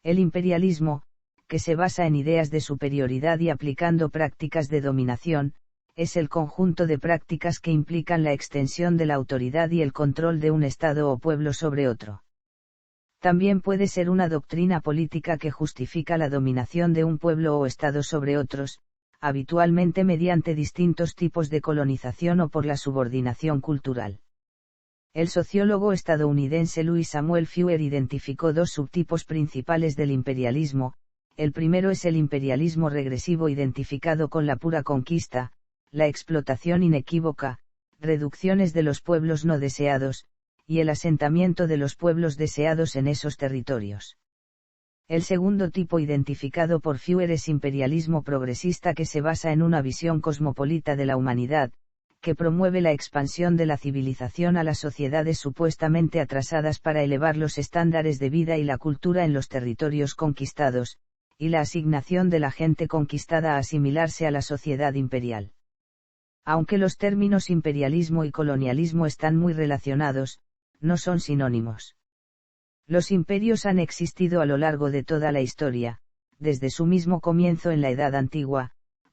El imperialismo, que se basa en ideas de superioridad y aplicando prácticas de dominación, es el conjunto de prácticas que implican la extensión de la autoridad y el control de un Estado o pueblo sobre otro. También puede ser una doctrina política que justifica la dominación de un pueblo o Estado sobre otros, habitualmente mediante distintos tipos de colonización o por la subordinación cultural. El sociólogo estadounidense Louis Samuel Fewer identificó dos subtipos principales del imperialismo. El primero es el imperialismo regresivo identificado con la pura conquista, la explotación inequívoca, reducciones de los pueblos no deseados, y el asentamiento de los pueblos deseados en esos territorios. El segundo tipo identificado por Fewer es imperialismo progresista que se basa en una visión cosmopolita de la humanidad, que promueve la expansión de la civilización a las sociedades supuestamente atrasadas para elevar los estándares de vida y la cultura en los territorios conquistados, y la asignación de la gente conquistada a asimilarse a la sociedad imperial. Aunque los términos imperialismo y colonialismo están muy relacionados, no son sinónimos. Los imperios han existido a lo largo de toda la historia, desde su mismo comienzo en la Edad Antigua,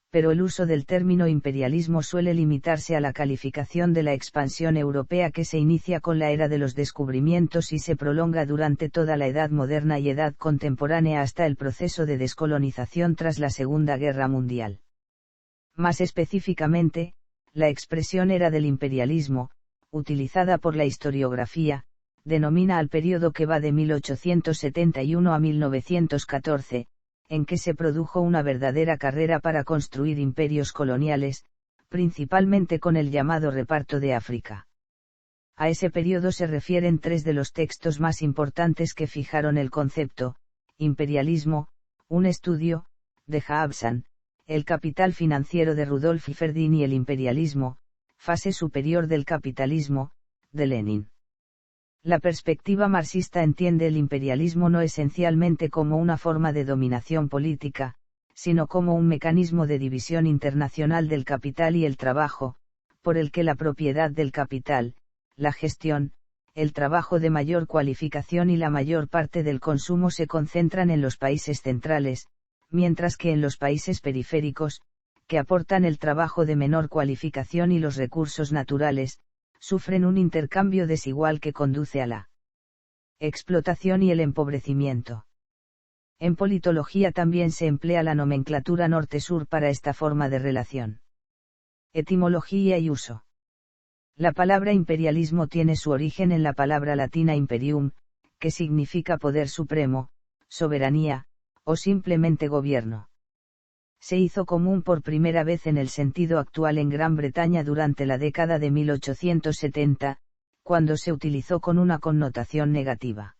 pero el uso del término imperialismo suele limitarse a la calificación de la expansión europea que se inicia con la era de los descubrimientos y se prolonga durante toda la Edad Moderna y Edad Contemporánea hasta el proceso de descolonización tras la Segunda Guerra Mundial. Más específicamente, la expresión era del imperialismo, utilizada por la historiografía, denomina al período que va de 1871 a 1914, en que se produjo una verdadera carrera para construir imperios coloniales, principalmente con el llamado reparto de África. A ese periodo se refieren tres de los textos más importantes que fijaron el concepto: imperialismo, un estudio, de Jaabsan, el capital financiero de Rudolf Ferdinand y el imperialismo, fase superior del capitalismo, de Lenin. La perspectiva marxista entiende el imperialismo no esencialmente como una forma de dominación política, sino como un mecanismo de división internacional del capital y el trabajo, por el que la propiedad del capital, la gestión, el trabajo de mayor cualificación y la mayor parte del consumo se concentran en los países centrales, mientras que en los países periféricos, que aportan el trabajo de menor cualificación y los recursos naturales, sufren un intercambio desigual que conduce a la explotación y el empobrecimiento. En politología también se emplea la nomenclatura norte-sur para esta forma de relación. Etimología y uso. La palabra imperialismo tiene su origen en la palabra latina imperium, que significa poder supremo, soberanía, o simplemente gobierno. Se hizo común por primera vez en el sentido actual en Gran Bretaña durante la década de 1870, cuando se utilizó con una connotación negativa.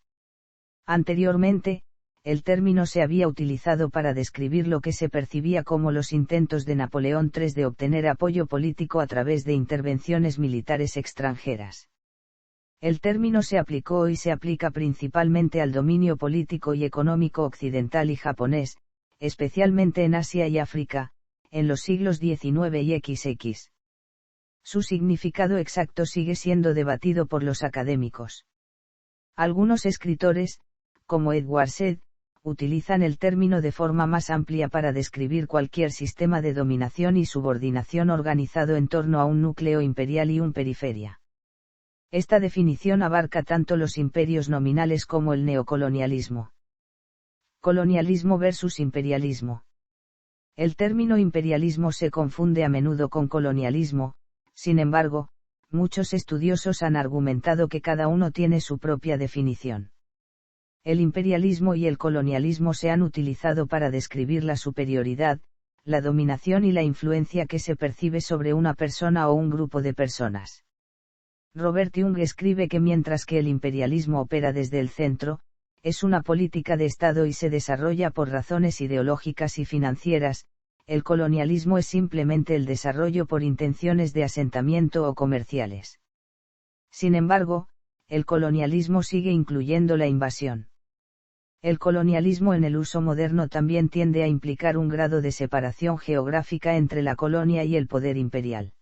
Anteriormente, el término se había utilizado para describir lo que se percibía como los intentos de Napoleón III de obtener apoyo político a través de intervenciones militares extranjeras. El término se aplicó y se aplica principalmente al dominio político y económico occidental y japonés, especialmente en Asia y África, en los siglos XIX y XX. Su significado exacto sigue siendo debatido por los académicos. Algunos escritores, como Edward Said, utilizan el término de forma más amplia para describir cualquier sistema de dominación y subordinación organizado en torno a un núcleo imperial y un periferia. Esta definición abarca tanto los imperios nominales como el neocolonialismo. Colonialismo versus imperialismo. El término imperialismo se confunde a menudo con colonialismo, sin embargo, muchos estudiosos han argumentado que cada uno tiene su propia definición. El imperialismo y el colonialismo se han utilizado para describir la superioridad, la dominación y la influencia que se percibe sobre una persona o un grupo de personas. Robert Young escribe que mientras que el imperialismo opera desde el centro, es una política de Estado y se desarrolla por razones ideológicas y financieras, el colonialismo es simplemente el desarrollo por intenciones de asentamiento o comerciales. Sin embargo, el colonialismo sigue incluyendo la invasión. El colonialismo en el uso moderno también tiende a implicar un grado de separación geográfica entre la colonia y el poder imperial.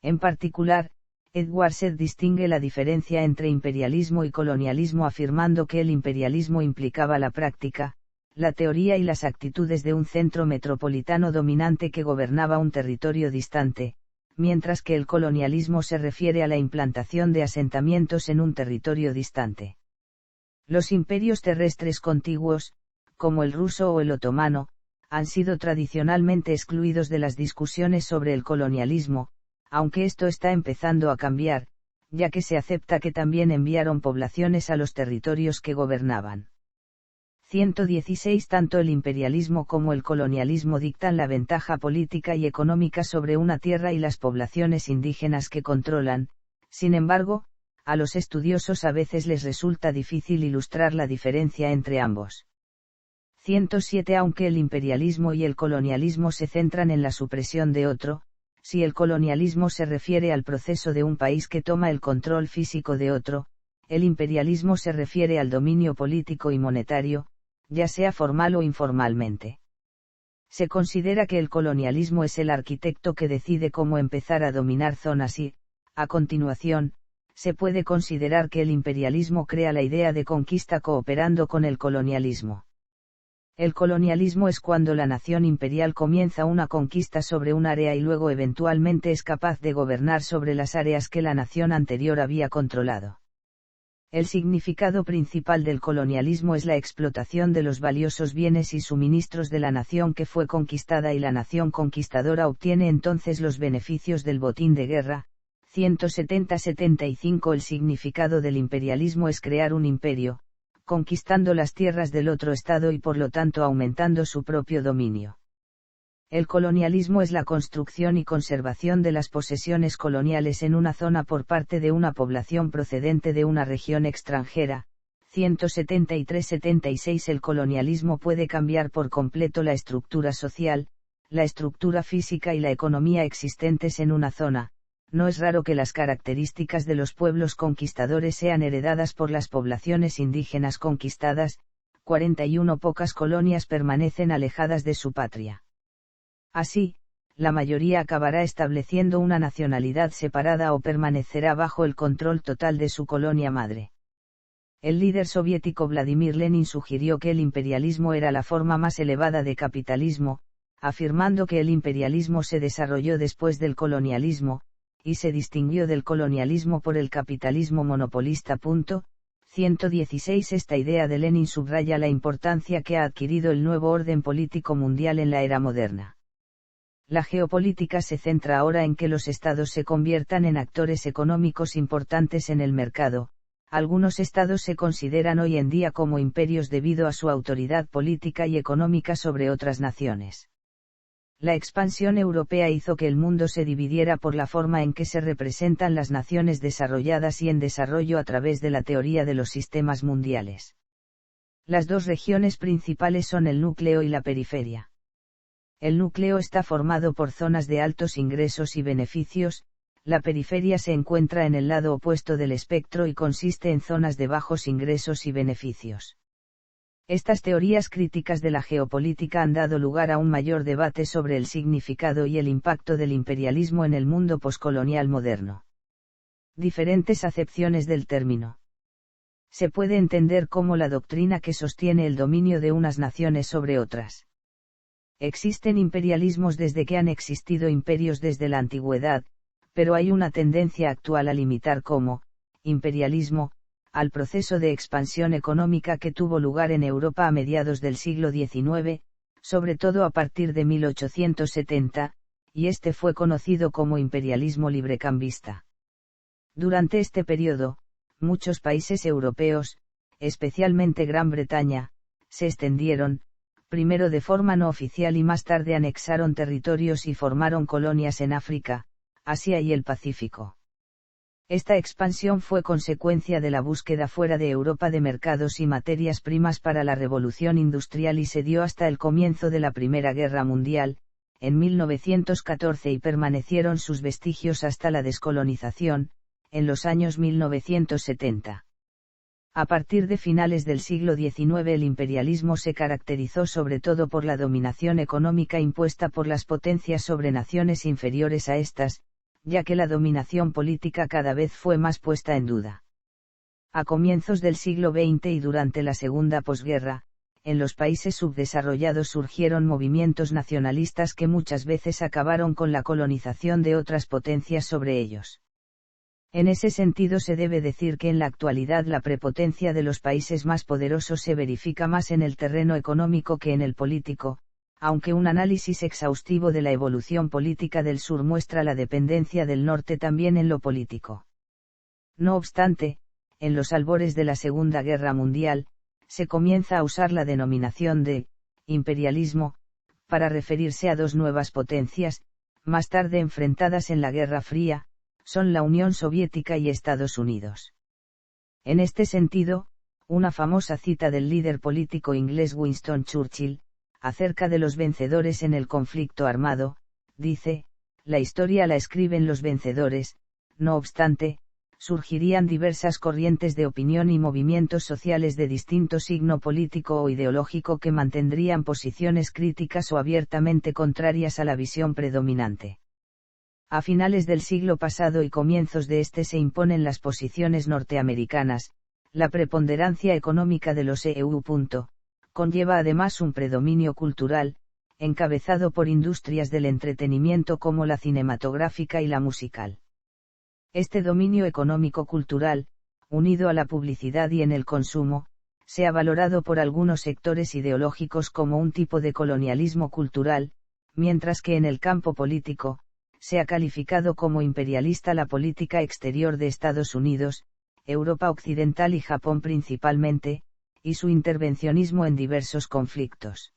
En particular, Edward Said distingue la diferencia entre imperialismo y colonialismo afirmando que el imperialismo implicaba la práctica, la teoría y las actitudes de un centro metropolitano dominante que gobernaba un territorio distante, mientras que el colonialismo se refiere a la implantación de asentamientos en un territorio distante. Los imperios terrestres contiguos, como el ruso o el otomano, han sido tradicionalmente excluidos de las discusiones sobre el colonialismo, aunque esto está empezando a cambiar, ya que se acepta que también enviaron poblaciones a los territorios que gobernaban. 116 Tanto el imperialismo como el colonialismo dictan la ventaja política y económica sobre una tierra y las poblaciones indígenas que controlan, sin embargo, a los estudiosos a veces les resulta difícil ilustrar la diferencia entre ambos. 107 Aunque el imperialismo y el colonialismo se centran en la supresión de otro, si el colonialismo se refiere al proceso de un país que toma el control físico de otro, el imperialismo se refiere al dominio político y monetario, ya sea formal o informalmente. Se considera que el colonialismo es el arquitecto que decide cómo empezar a dominar zonas y, a continuación, se puede considerar que el imperialismo crea la idea de conquista cooperando con el colonialismo. El colonialismo es cuando la nación imperial comienza una conquista sobre un área y luego eventualmente es capaz de gobernar sobre las áreas que la nación anterior había controlado. El significado principal del colonialismo es la explotación de los valiosos bienes y suministros de la nación que fue conquistada y la nación conquistadora obtiene entonces los beneficios del botín de guerra. 170-75 El significado del imperialismo es crear un imperio, conquistando las tierras del otro estado y por lo tanto aumentando su propio dominio. El colonialismo es la construcción y conservación de las posesiones coloniales en una zona por parte de una población procedente de una región extranjera. 173-76 El colonialismo puede cambiar por completo la estructura social, la estructura física y la economía existentes en una zona. No es raro que las características de los pueblos conquistadores sean heredadas por las poblaciones indígenas conquistadas. 41 Pocas colonias permanecen alejadas de su patria. Así, la mayoría acabará estableciendo una nacionalidad separada o permanecerá bajo el control total de su colonia madre. El líder soviético Vladimir Lenin sugirió que el imperialismo era la forma más elevada de capitalismo, afirmando que el imperialismo se desarrolló después del colonialismo, y se distinguió del colonialismo por el capitalismo monopolista. 116 Esta idea de Lenin subraya la importancia que ha adquirido el nuevo orden político mundial en la era moderna. La geopolítica se centra ahora en que los estados se conviertan en actores económicos importantes en el mercado. Algunos estados se consideran hoy en día como imperios debido a su autoridad política y económica sobre otras naciones. La expansión europea hizo que el mundo se dividiera por la forma en que se representan las naciones desarrolladas y en desarrollo a través de la teoría de los sistemas mundiales. Las dos regiones principales son el núcleo y la periferia. El núcleo está formado por zonas de altos ingresos y beneficios, la periferia se encuentra en el lado opuesto del espectro y consiste en zonas de bajos ingresos y beneficios. Estas teorías críticas de la geopolítica han dado lugar a un mayor debate sobre el significado y el impacto del imperialismo en el mundo poscolonial moderno. Diferentes acepciones del término. Se puede entender como la doctrina que sostiene el dominio de unas naciones sobre otras. Existen imperialismos desde que han existido imperios desde la antigüedad, pero hay una tendencia actual a limitar como imperialismo al proceso de expansión económica que tuvo lugar en Europa a mediados del siglo XIX, sobre todo a partir de 1870, y este fue conocido como imperialismo librecambista. Durante este periodo, muchos países europeos, especialmente Gran Bretaña, se extendieron, primero de forma no oficial y más tarde anexaron territorios y formaron colonias en África, Asia y el Pacífico. Esta expansión fue consecuencia de la búsqueda fuera de Europa de mercados y materias primas para la revolución industrial y se dio hasta el comienzo de la Primera Guerra Mundial, en 1914 y permanecieron sus vestigios hasta la descolonización, en los años 1970. A partir de finales del siglo XIX el imperialismo se caracterizó sobre todo por la dominación económica impuesta por las potencias sobre naciones inferiores a estas, ya que la dominación política cada vez fue más puesta en duda. A comienzos del siglo XX y durante la segunda posguerra, en los países subdesarrollados surgieron movimientos nacionalistas que muchas veces acabaron con la colonización de otras potencias sobre ellos. En ese sentido se debe decir que en la actualidad la prepotencia de los países más poderosos se verifica más en el terreno económico que en el político, aunque un análisis exhaustivo de la evolución política del sur muestra la dependencia del norte también en lo político. No obstante, en los albores de la Segunda Guerra Mundial, se comienza a usar la denominación de imperialismo para referirse a dos nuevas potencias, más tarde enfrentadas en la Guerra Fría, son la Unión Soviética y Estados Unidos. En este sentido, una famosa cita del líder político inglés Winston Churchill, acerca de los vencedores en el conflicto armado, dice: la historia la escriben los vencedores. No obstante, surgirían diversas corrientes de opinión y movimientos sociales de distinto signo político o ideológico que mantendrían posiciones críticas o abiertamente contrarias a la visión predominante. A finales del siglo pasado y comienzos de este se imponen las posiciones norteamericanas. La preponderancia económica de los EU. Conlleva además un predominio cultural, encabezado por industrias del entretenimiento como la cinematográfica y la musical. Este dominio económico-cultural, unido a la publicidad y en el consumo, se ha valorado por algunos sectores ideológicos como un tipo de colonialismo cultural, mientras que en el campo político, se ha calificado como imperialista la política exterior de Estados Unidos, Europa Occidental y Japón principalmente, y su intervencionismo en diversos conflictos.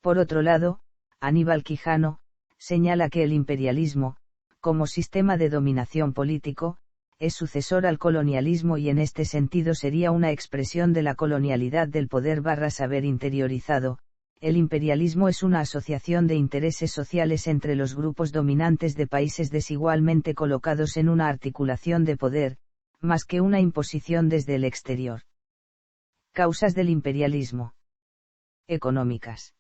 Por otro lado, Aníbal Quijano, señala que el imperialismo, como sistema de dominación político, es sucesor al colonialismo y en este sentido sería una expresión de la colonialidad del poder/saber interiorizado. El imperialismo es una asociación de intereses sociales entre los grupos dominantes de países desigualmente colocados en una articulación de poder, más que una imposición desde el exterior. Causas del imperialismo. Económicas.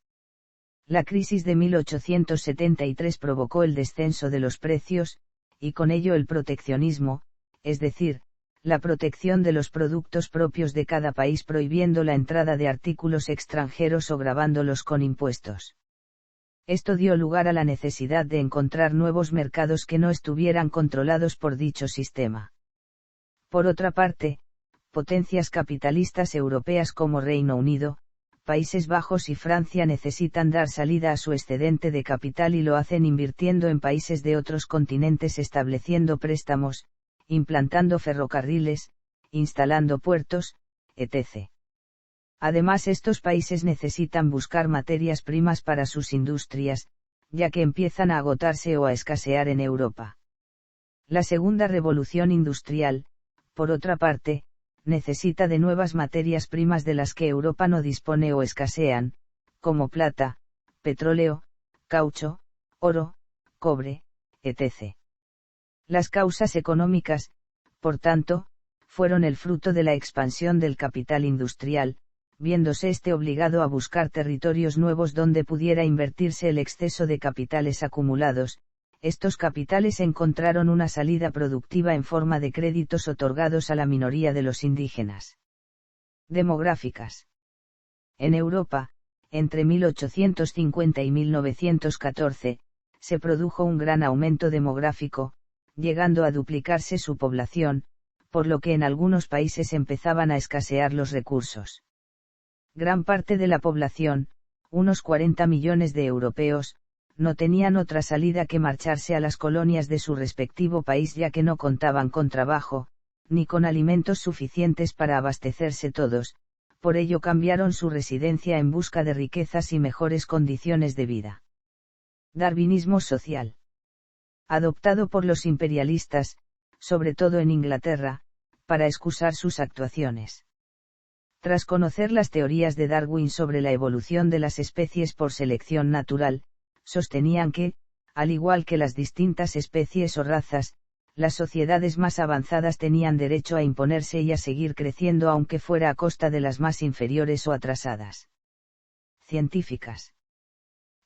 La crisis de 1873 provocó el descenso de los precios, y con ello el proteccionismo, es decir, la protección de los productos propios de cada país prohibiendo la entrada de artículos extranjeros o gravándolos con impuestos. Esto dio lugar a la necesidad de encontrar nuevos mercados que no estuvieran controlados por dicho sistema. Por otra parte, potencias capitalistas europeas como Reino Unido, Países Bajos y Francia necesitan dar salida a su excedente de capital y lo hacen invirtiendo en países de otros continentes, estableciendo préstamos, implantando ferrocarriles, instalando puertos, etc. Además, estos países necesitan buscar materias primas para sus industrias, ya que empiezan a agotarse o a escasear en Europa. La segunda revolución industrial, por otra parte, necesita de nuevas materias primas de las que Europa no dispone o escasean, como plata, petróleo, caucho, oro, cobre, etc. Las causas económicas, por tanto, fueron el fruto de la expansión del capital industrial, viéndose este obligado a buscar territorios nuevos donde pudiera invertirse el exceso de capitales acumulados. Estos capitales encontraron una salida productiva en forma de créditos otorgados a la minoría de los indígenas. Demográficas. En Europa, entre 1850 y 1914, se produjo un gran aumento demográfico, llegando a duplicarse su población, por lo que en algunos países empezaban a escasear los recursos. Gran parte de la población, unos 40 millones de europeos, no tenían otra salida que marcharse a las colonias de su respectivo país ya que no contaban con trabajo, ni con alimentos suficientes para abastecerse todos, por ello cambiaron su residencia en busca de riquezas y mejores condiciones de vida. Darwinismo social. Adoptado por los imperialistas, sobre todo en Inglaterra, para excusar sus actuaciones. Tras conocer las teorías de Darwin sobre la evolución de las especies por selección natural, sostenían que, al igual que las distintas especies o razas, las sociedades más avanzadas tenían derecho a imponerse y a seguir creciendo aunque fuera a costa de las más inferiores o atrasadas. Científicas.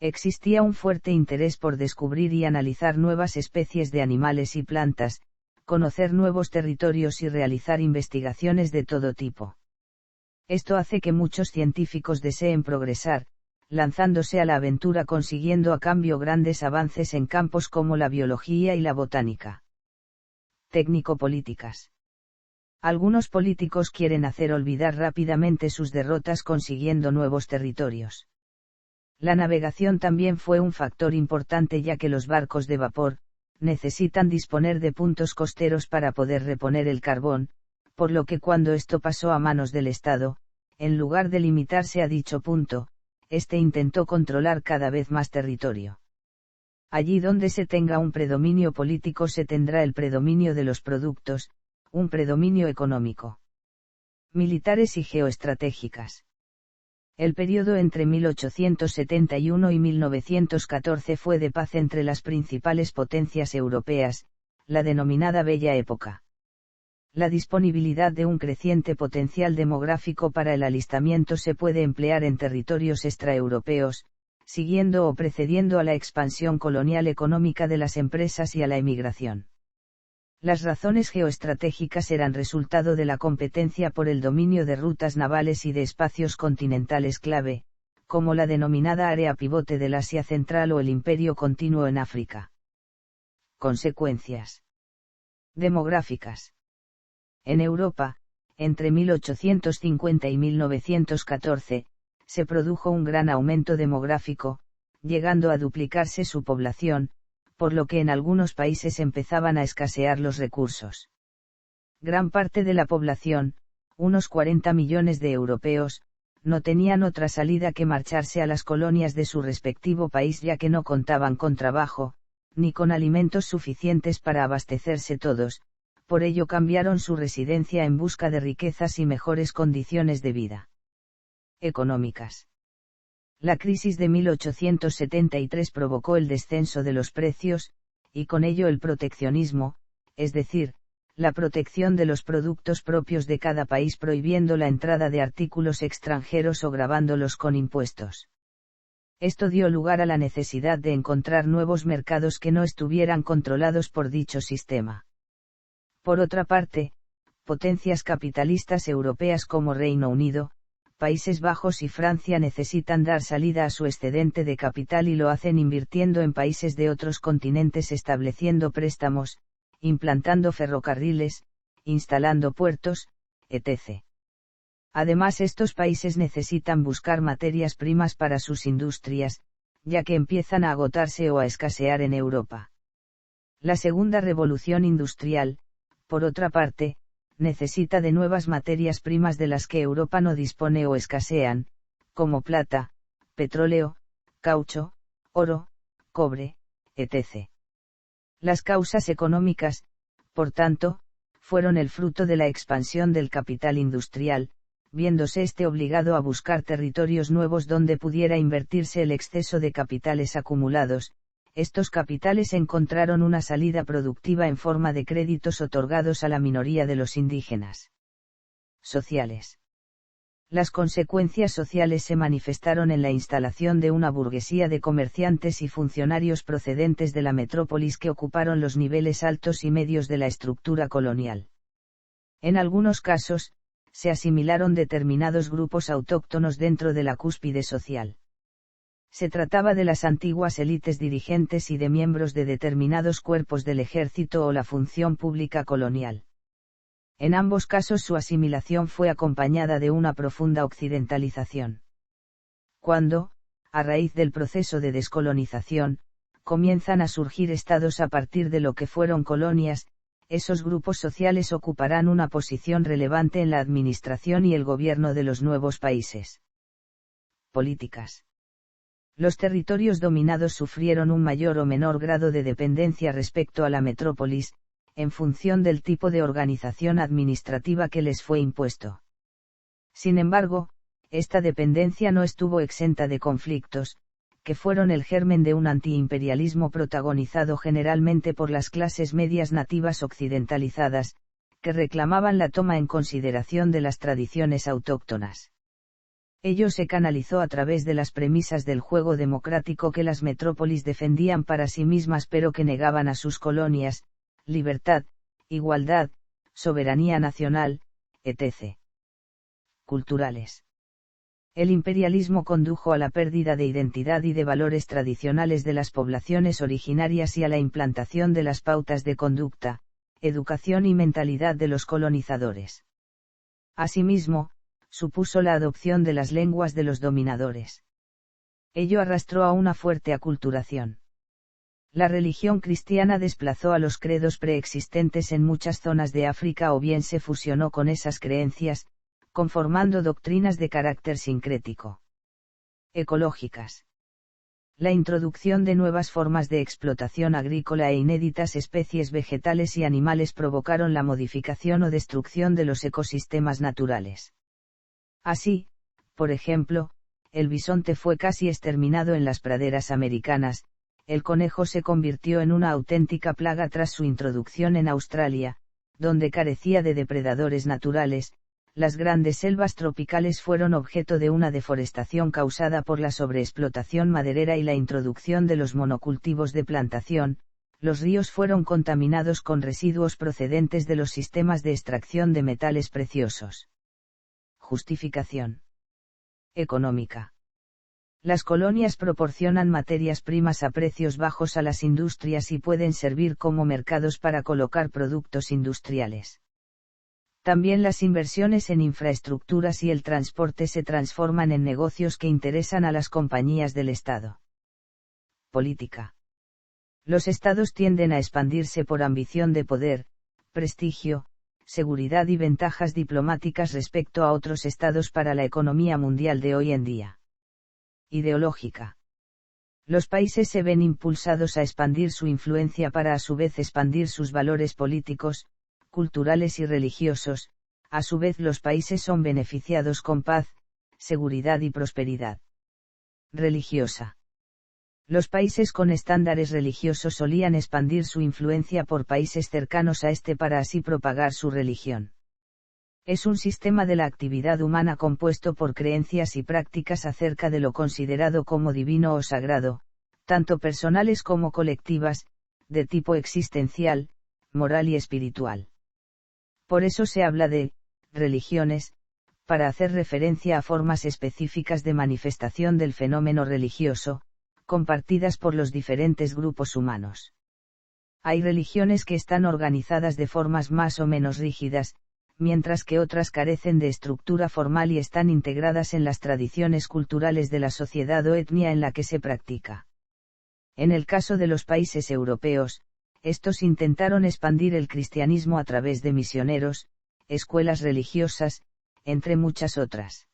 Existía un fuerte interés por descubrir y analizar nuevas especies de animales y plantas, conocer nuevos territorios y realizar investigaciones de todo tipo. Esto hace que muchos científicos deseen progresar, lanzándose a la aventura consiguiendo a cambio grandes avances en campos como la biología y la botánica. Técnico-políticas. Algunos políticos quieren hacer olvidar rápidamente sus derrotas consiguiendo nuevos territorios. La navegación también fue un factor importante ya que los barcos de vapor necesitan disponer de puntos costeros para poder reponer el carbón, por lo que cuando esto pasó a manos del Estado, en lugar de limitarse a dicho punto, este intentó controlar cada vez más territorio. Allí donde se tenga un predominio político se tendrá el predominio de los productos, un predominio económico. Militares y geoestratégicas. El periodo entre 1871 y 1914 fue de paz entre las principales potencias europeas, la denominada Bella Época. La disponibilidad de un creciente potencial demográfico para el alistamiento se puede emplear en territorios extraeuropeos, siguiendo o precediendo a la expansión colonial económica de las empresas y a la emigración. Las razones geoestratégicas eran resultado de la competencia por el dominio de rutas navales y de espacios continentales clave, como la denominada área pivote del Asia Central o el Imperio Continuo en África. Consecuencias demográficas. En Europa, entre 1850 y 1914, se produjo un gran aumento demográfico, llegando a duplicarse su población, por lo que en algunos países empezaban a escasear los recursos. Gran parte de la población, unos 40 millones de europeos, no tenían otra salida que marcharse a las colonias de su respectivo país ya que no contaban con trabajo, ni con alimentos suficientes para abastecerse todos, por ello cambiaron su residencia en busca de riquezas y mejores condiciones de vida. Económicas. La crisis de 1873 provocó el descenso de los precios, y con ello el proteccionismo, es decir, la protección de los productos propios de cada país prohibiendo la entrada de artículos extranjeros o gravándolos con impuestos. Esto dio lugar a la necesidad de encontrar nuevos mercados que no estuvieran controlados por dicho sistema. Por otra parte, potencias capitalistas europeas como Reino Unido, Países Bajos y Francia necesitan dar salida a su excedente de capital y lo hacen invirtiendo en países de otros continentes estableciendo préstamos, implantando ferrocarriles, instalando puertos, etc. Además estos países necesitan buscar materias primas para sus industrias, ya que empiezan a agotarse o a escasear en Europa. La segunda revolución industrial, por otra parte, necesita de nuevas materias primas de las que Europa no dispone o escasean, como plata, petróleo, caucho, oro, cobre, etc. Las causas económicas, por tanto, fueron el fruto de la expansión del capital industrial, viéndose este obligado a buscar territorios nuevos donde pudiera invertirse el exceso de capitales acumulados. Estos capitales encontraron una salida productiva en forma de créditos otorgados a la minoría de los indígenas. Sociales. Las consecuencias sociales se manifestaron en la instalación de una burguesía de comerciantes y funcionarios procedentes de la metrópolis que ocuparon los niveles altos y medios de la estructura colonial. En algunos casos, se asimilaron determinados grupos autóctonos dentro de la cúspide social. Se trataba de las antiguas élites dirigentes y de miembros de determinados cuerpos del ejército o la función pública colonial. En ambos casos su asimilación fue acompañada de una profunda occidentalización. Cuando, a raíz del proceso de descolonización, comienzan a surgir estados a partir de lo que fueron colonias, esos grupos sociales ocuparán una posición relevante en la administración y el gobierno de los nuevos países. Políticas. Los territorios dominados sufrieron un mayor o menor grado de dependencia respecto a la metrópolis, en función del tipo de organización administrativa que les fue impuesto. Sin embargo, esta dependencia no estuvo exenta de conflictos, que fueron el germen de un antiimperialismo protagonizado generalmente por las clases medias nativas occidentalizadas, que reclamaban la toma en consideración de las tradiciones autóctonas. Ello se canalizó a través de las premisas del juego democrático que las metrópolis defendían para sí mismas pero que negaban a sus colonias: libertad, igualdad, soberanía nacional, etc. Culturales. El imperialismo condujo a la pérdida de identidad y de valores tradicionales de las poblaciones originarias y a la implantación de las pautas de conducta, educación y mentalidad de los colonizadores. Asimismo, supuso la adopción de las lenguas de los dominadores. Ello arrastró a una fuerte aculturación. La religión cristiana desplazó a los credos preexistentes en muchas zonas de África o bien se fusionó con esas creencias, conformando doctrinas de carácter sincrético. Ecológicas. La introducción de nuevas formas de explotación agrícola e inéditas especies vegetales y animales provocaron la modificación o destrucción de los ecosistemas naturales. Así, por ejemplo, el bisonte fue casi exterminado en las praderas americanas, el conejo se convirtió en una auténtica plaga tras su introducción en Australia, donde carecía de depredadores naturales. Las grandes selvas tropicales fueron objeto de una deforestación causada por la sobreexplotación maderera y la introducción de los monocultivos de plantación. Los ríos fueron contaminados con residuos procedentes de los sistemas de extracción de metales preciosos. Justificación económica. Las colonias proporcionan materias primas a precios bajos a las industrias y pueden servir como mercados para colocar productos industriales. También las inversiones en infraestructuras y el transporte se transforman en negocios que interesan a las compañías del Estado. Política. Los estados tienden a expandirse por ambición de poder, prestigio, seguridad y ventajas diplomáticas respecto a otros estados para la economía mundial de hoy en día. Ideológica. Los países se ven impulsados a expandir su influencia para a su vez expandir sus valores políticos, culturales y religiosos. A su vez los países son beneficiados con paz, seguridad y prosperidad. Religiosa. Los países con estándares religiosos solían expandir su influencia por países cercanos a este para así propagar su religión. Es un sistema de la actividad humana compuesto por creencias y prácticas acerca de lo considerado como divino o sagrado, tanto personales como colectivas, de tipo existencial, moral y espiritual. Por eso se habla de religiones, para hacer referencia a formas específicas de manifestación del fenómeno religioso, compartidas por los diferentes grupos humanos. Hay religiones que están organizadas de formas más o menos rígidas, mientras que otras carecen de estructura formal y están integradas en las tradiciones culturales de la sociedad o etnia en la que se practica. En el caso de los países europeos, estos intentaron expandir el cristianismo a través de misioneros, escuelas religiosas, entre muchas otras.